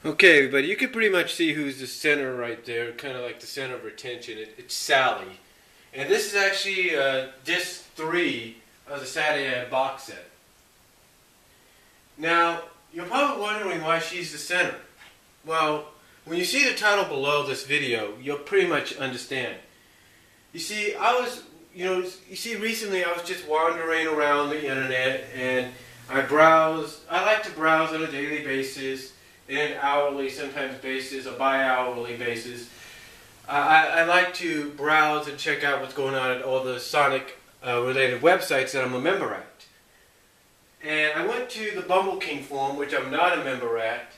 Okay, everybody, you can pretty much see who's the center right there, kind of like the center of attention. It's Sally. And this is actually disc 3 of the Saturday Night box set. Now, you're probably wondering why she's the center. Well, when you see the title below this video, you'll pretty much understand. You see, recently I was just wandering around the internet and I like to browse on a daily basis, an hourly sometimes basis, a bi-hourly basis. I like to browse and check out what's going on at all the Sonic related websites that I'm a member at. And I went to the Bumble King forum, which I'm not a member at.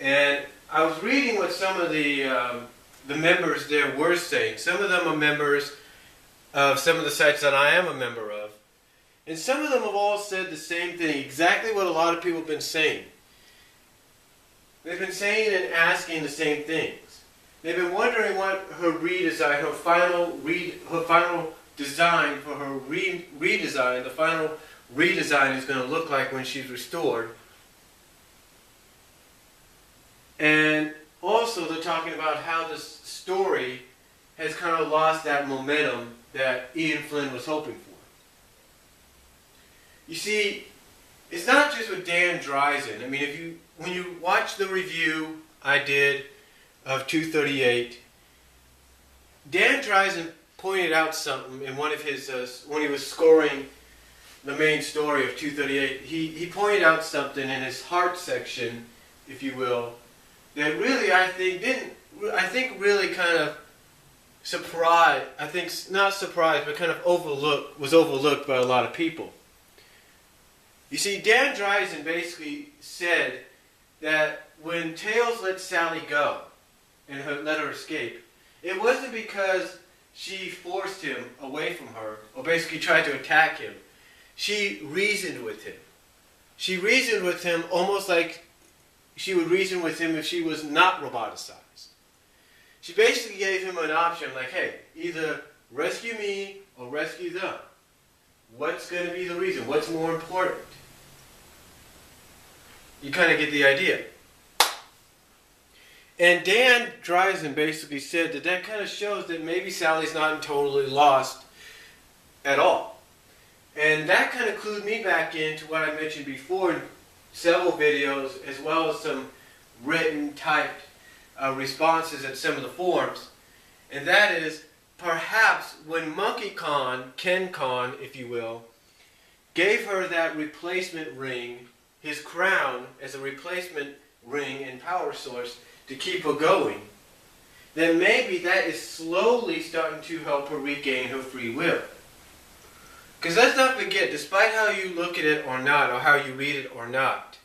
And I was reading what some of the members there were saying. Some of them are members of some of the sites that I am a member of. And some of them have all said the same thing, exactly what a lot of people have been saying. They've been saying and asking the same things. They've been wondering what her redesign, her final design for her redesign, the final redesign is going to look like when she's restored. And also they're talking about how this story has kind of lost that momentum that Ian Flynn was hoping for. You see, it's not just with Dan Dreisen. I mean, when you watch the review I did of 238, Dan Dreisen pointed out something in one of his, when he was scoring the main story of 238, he pointed out something in his heart section, if you will, that really really kind of surprised, not surprised, but kind of was overlooked by a lot of people. You see, Dan Dreisen basically said that when Tails let Sally go and let her escape, it wasn't because she forced him away from her or basically tried to attack him. She reasoned with him. She reasoned with him almost like she would reason with him if she was not roboticized. She basically gave him an option like, hey, either rescue me or rescue them. What's going to be the reason? What's more important? You kind of get the idea. And Dan Dreisen basically said that kind of shows that maybe Sally's not totally lost at all. And that kind of clued me back into what I mentioned before in several videos, as well as some written, typed responses at some of the forums. And that is, perhaps when Ken Con, if you will, gave her that replacement ring, his crown as a replacement ring and power source to keep her going, then maybe that is slowly starting to help her regain her free will. Because let's not forget, despite how you look at it or not, or how you read it or not,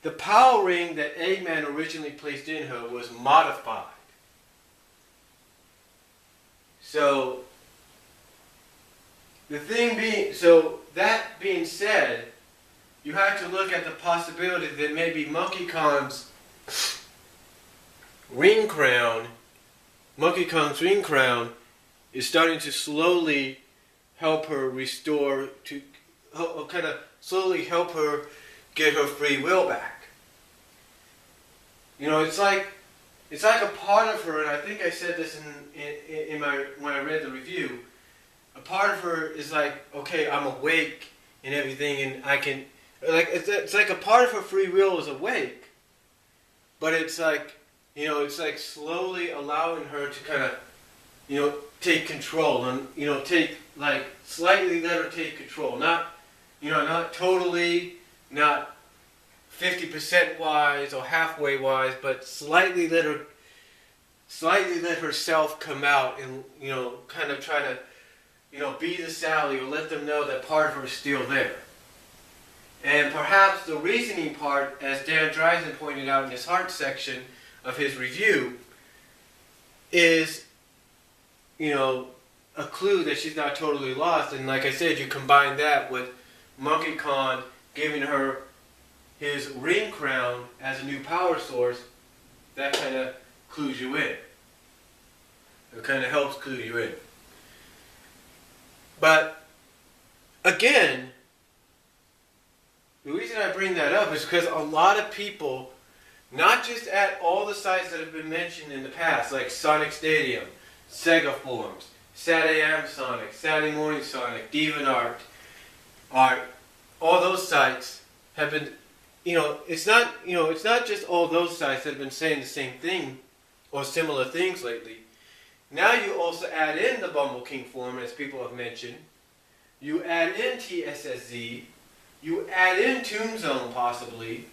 the power ring that Eggman originally placed in her was modified. So, that being said, you have to look at the possibility that maybe Monkey Kong's ring crown is starting to slowly help her restore, kind of slowly help her get her free will back. You know, it's like a part of her, and I think I said this when I read the review. A part of her is like, okay, I'm awake and everything, and I can. It's like a part of her free will is awake, but it's like, it's like slowly allowing her to kind of, take control and, slightly let her take control. Not totally, not 50% wise or halfway wise, but slightly let herself come out and, kind of try to, be the Sally or let them know that part of her is still there. And perhaps the reasoning part, as Dan Dreisen pointed out in his heart section of his review, is, a clue that she's not totally lost. And like I said, you combine that with Monkey Kong giving her his ring crown as a new power source, that kind of clues you in. It kind of helps clue you in. But again, the reason I bring that up is because a lot of people, not just at all the sites that have been mentioned in the past, like Sonic Stadium, Sega Forums, Saturday AM Sonic, Saturday Morning Sonic, DeviantArt, all those sites have been, it's not just all those sites that have been saying the same thing or similar things lately. Now you also add in the Bumble King forum, as people have mentioned. You add in TSSZ. You add in Toonzone, possibly.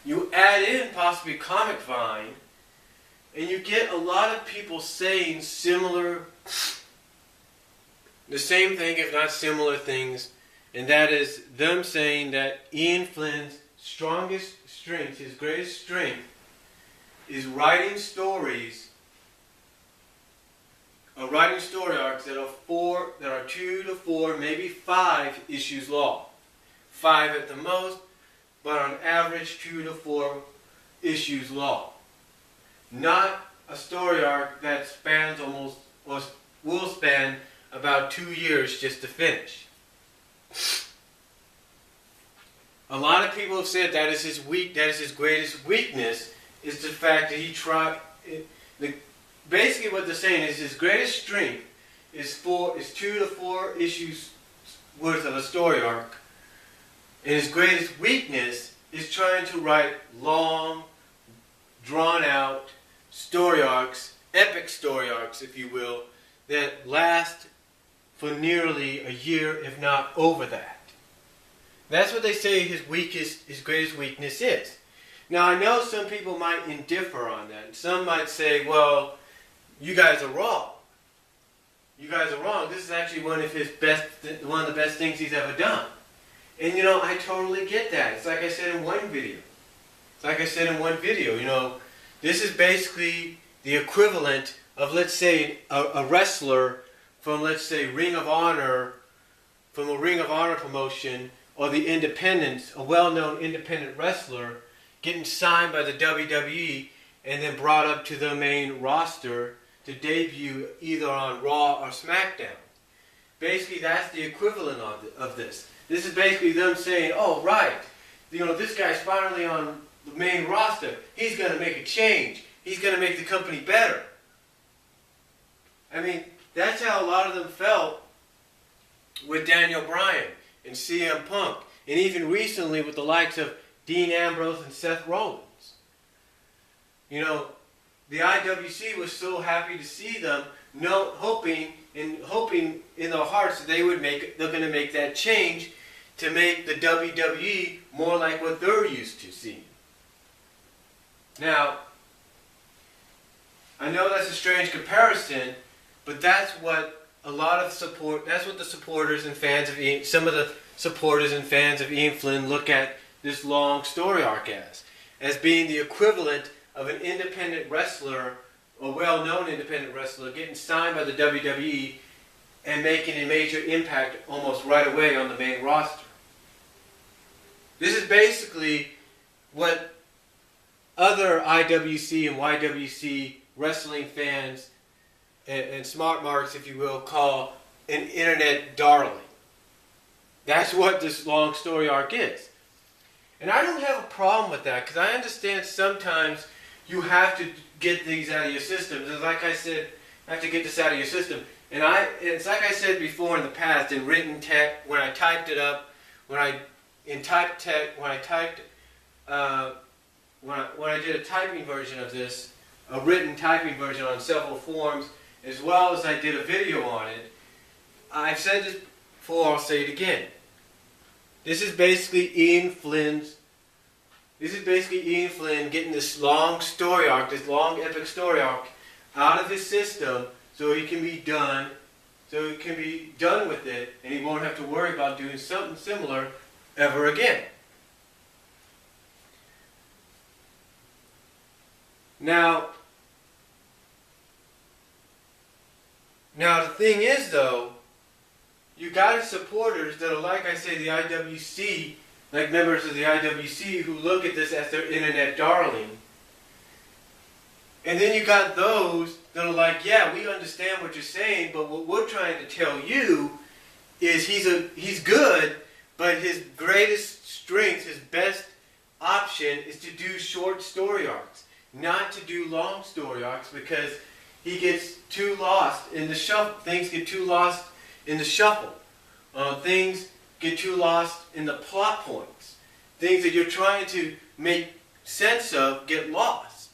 You add in possibly Comic Vine. And you get a lot of people saying the same thing, if not similar things. And that is them saying that Ian Flynn's strongest strength, his greatest strength, is writing story arcs that are 2 to 4, maybe 5 issues long. 5 at the most, but on average 2 to 4 issues long. Not a story arc that spans almost, or will span about 2 years just to finish. A lot of people have said that is his greatest weakness, is the fact that basically what they're saying is his greatest strength is 2 to 4 issues worth of a story arc. And his greatest weakness is trying to write long, drawn-out story arcs, epic story arcs, if you will, that last for nearly a year, if not over that. That's what they say his greatest weakness is. Now, I know some people might differ on that. Some might say, well, you guys are wrong. You guys are wrong. This is actually one of the best things he's ever done. And I totally get that. It's like I said in one video. This is basically the equivalent of, let's say, a wrestler from, let's say, Ring of Honor, from a Ring of Honor promotion, or the Independents, a well-known independent wrestler, getting signed by the WWE and then brought up to the main roster to debut either on Raw or SmackDown. Basically, that's the equivalent of this. This is basically them saying, oh, right, this guy's finally on the main roster. He's going to make a change. He's going to make the company better. I mean, that's how a lot of them felt with Daniel Bryan and CM Punk, and even recently with the likes of Dean Ambrose and Seth Rollins. The IWC was so happy to see them, hoping in their hearts that they're going to make that change to make the WWE more like what they're used to seeing. Now, I know that's a strange comparison, but that's what that's what the supporters and fans of some of the supporters and fans of Ian Flynn look at this long story arc as being the equivalent of an independent wrestler, a well-known independent wrestler, getting signed by the WWE and making a major impact almost right away on the main roster. This is basically what other IWC and YWC wrestling fans and smart marks, if you will, call an internet darling. That's what this long story arc is. And I don't have a problem with that, because I understand sometimes you have to get these out of your system. And like I said, have to get this out of your system. And it's like I said before in the past, in written text, when I typed it up, when I did a typing version of this, a written typing version on several forums, as well as I did a video on it. I've said this before, I'll say it again. This is basically Ian Flynn getting this long story arc, this long epic story arc, out of his system so he can be done with it, and he won't have to worry about doing something similar ever again. Now the thing is, though, you got supporters that are, like I say, the IWC, like members of the IWC, who look at this as their internet darling. And then you got those that are like, yeah, we understand what you're saying, but what we're trying to tell you is he's good, but his greatest strength, his best option is to do short story arcs, not to do long story arcs, because he gets too lost in the shuffle. Things get too lost in the shuffle. Things get too lost in the plot points. Things that you're trying to make sense of get lost.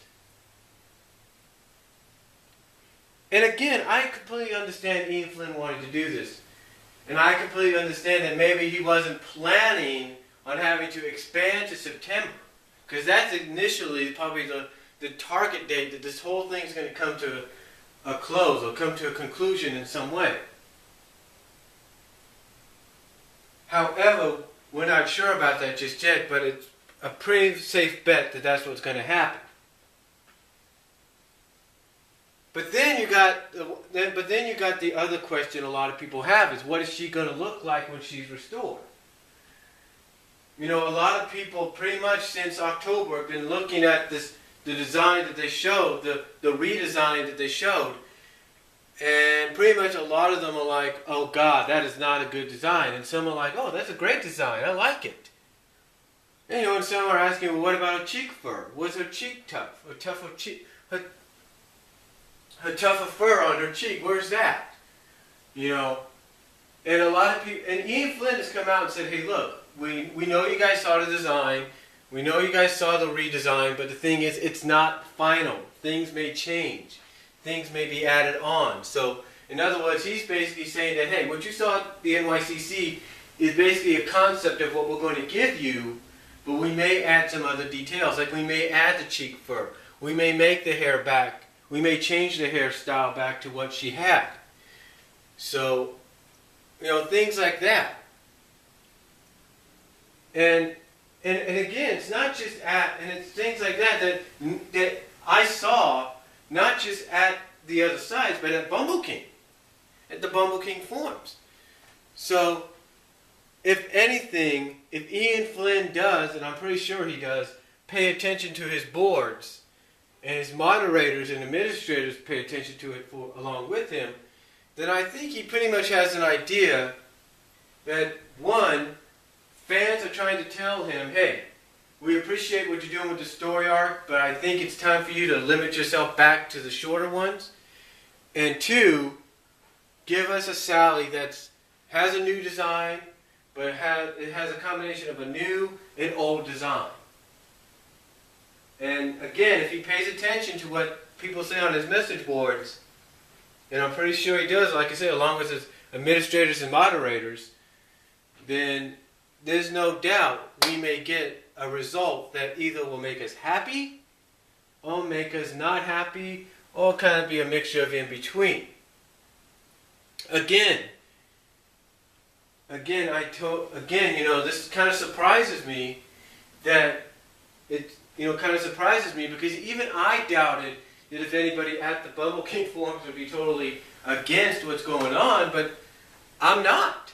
And again, I completely understand Ian Flynn wanting to do this. And I completely understand that maybe he wasn't planning on having to expand to September. Because that's initially probably the target date that this whole thing is going to come to a close or come to a conclusion in some way. However, we're not sure about that just yet, but it's a pretty safe bet that that's what's going to happen. But then you got the other question a lot of people have is, what is she going to look like when she's restored? You know, a lot of people pretty much since October have been looking at the design that they showed, the redesign that they showed, and pretty much a lot of them are like, oh God, that is not a good design. And some are like, oh, that's a great design, I like it. And, you know, and some are asking, well, what about her cheek fur? Was her cheek tough? Or tougher cheek? Her tougher fur on her cheek, where's that? You know, and a lot of people, and Ian Flynn has come out and said, hey, look, we know you guys saw the design, we know you guys saw the redesign, but the thing is, it's not final. Things may change. Things may be added on. So, in other words, he's basically saying that, hey, what you saw at the NYCC is basically a concept of what we're going to give you, but we may add some other details. Like we may add the cheek fur. We may make the hair back. We may change the hairstyle back to what she had. So, you know, things like that. And again, it's not just and it's things like that I saw, not just at the other sides, but at Bumble King, at the Bumble King forums. So, if anything, if Ian Flynn does, and I'm pretty sure he does, pay attention to his boards, and his moderators and administrators pay attention to it along with him, then I think he pretty much has an idea that, one, fans are trying to tell him, hey, we appreciate what you're doing with the story arc, but I think it's time for you to limit yourself back to the shorter ones. And two, give us a Sally that has a new design, but it has a combination of a new and old design. And again, if he pays attention to what people say on his message boards, and I'm pretty sure he does, like I said, along with his administrators and moderators, then there's no doubt we may get a result that either will make us happy or make us not happy, or kind of be a mixture of in between. Again, you know, this kind of surprises me that kind of surprises me, because even I doubted that if anybody at the Bumble King forums would be totally against what's going on, but I'm not.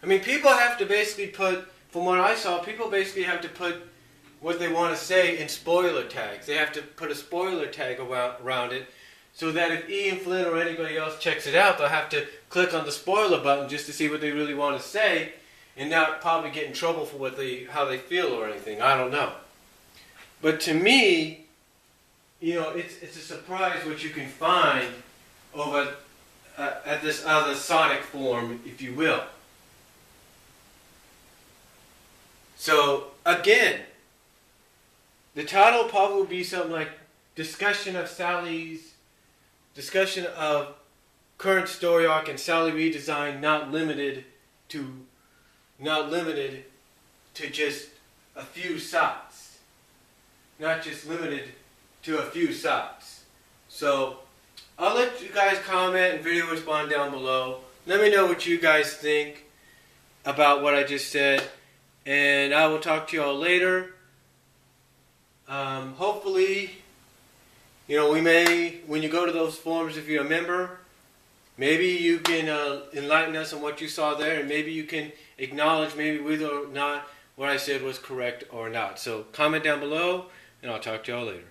I mean, people have to basically put, from what I saw, people basically have to put what they want to say in spoiler tags. They have to put a spoiler tag around it, so that if Ian Flynn or anybody else checks it out, they'll have to click on the spoiler button just to see what they really want to say, and not probably get in trouble for how they feel or anything. I don't know. But to me, you know, it's a surprise what you can find over at this other Sonic forum, if you will. So, again, the title probably will be something like discussion of current story arc and Sally redesign, not limited to just a few sides. Not just limited to a few sides. So, I'll let you guys comment and video respond down below. Let me know what you guys think about what I just said. And I will talk to you all later. Hopefully, you know, when you go to those forums, if you're a member, maybe you can enlighten us on what you saw there, and maybe you can acknowledge maybe whether or not what I said was correct or not. So comment down below, and I'll talk to y'all later.